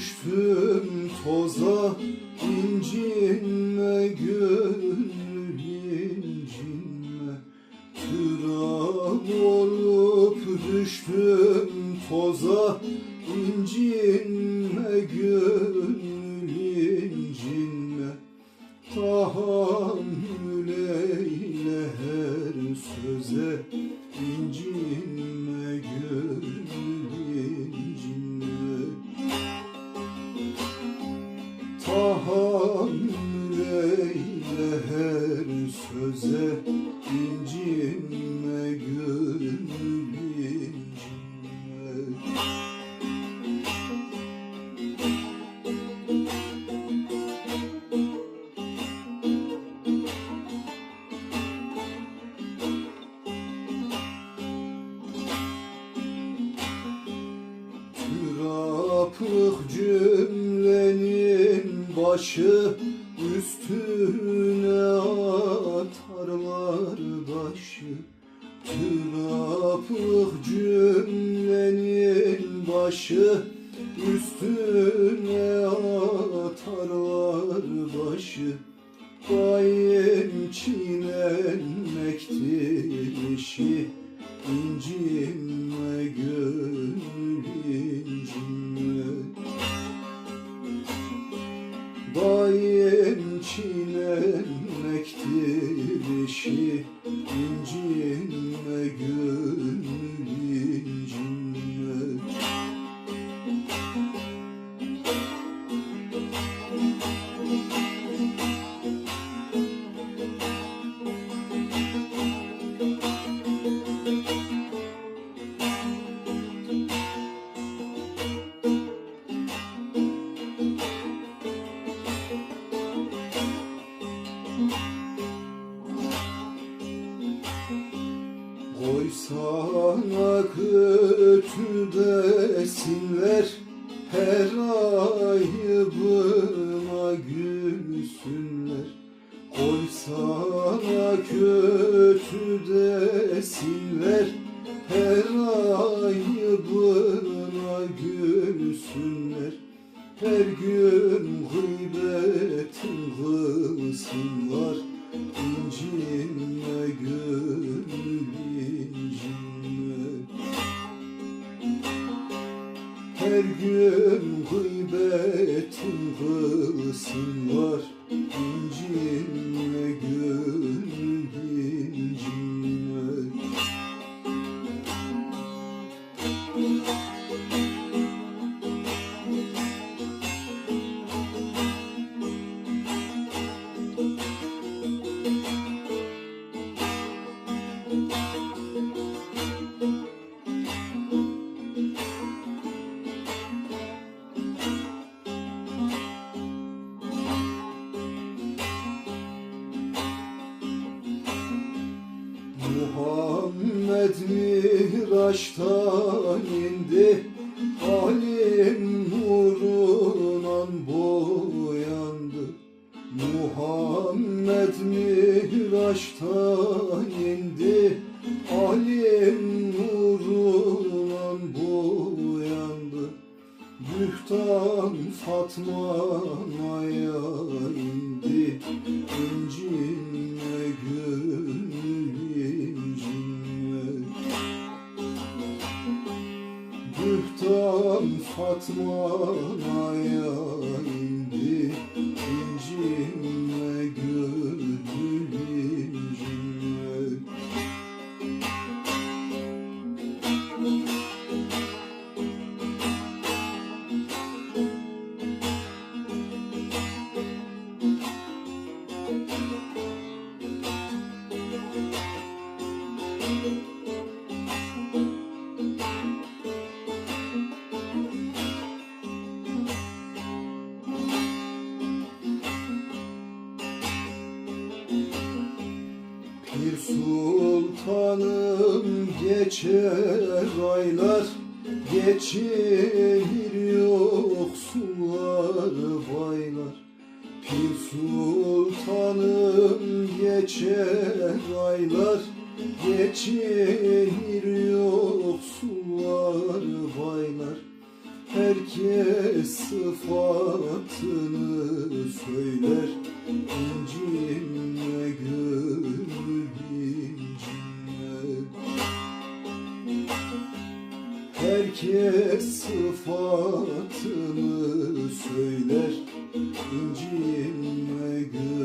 düştüm toza, incinme gönül incinme. Kıran olup düştüm toza, incinme gönül incinme. Tahammül eyle her söze, incinme gönül incinme. Tahammül eyle her söze, incinme gönül incinme. Türapık cümlenin başı, üstüne atarlar daşı. Türapık cümlenin başı, üstüne atarlar başı. Bayım çiğnenmektir işi, incinme gönül incinme. Bayım çiğnenmektir işi, incinme gönül incinme. Oy sana kötü desinler, her ayıbına gülsünler. Oy sana kötü desinler, her ayıbına gülsünler. Her gün gıybetin kılsınlar, incinme gönül incinme. Her gün gıybetin kılsınlar, incinme gönül incinme. Muhammed Miraç'tan indi, alim nuruna boyandı. Muhammed Miraç'tan indi, alim nuruna boyandı. Bühtan Fatma'ya indi, incinme gönül incinme. Bühtan Fatma'ya indi, incinme gönül incinme. Bir sultanım geçer aylar, geçir yoksullar baylar. Pir sultanım geçer aylar, geçir yoksullar baylar. Her Herkes sıfatını söyler, incinme gönül incinme. Herkes sıfatını söyler, incinme gönül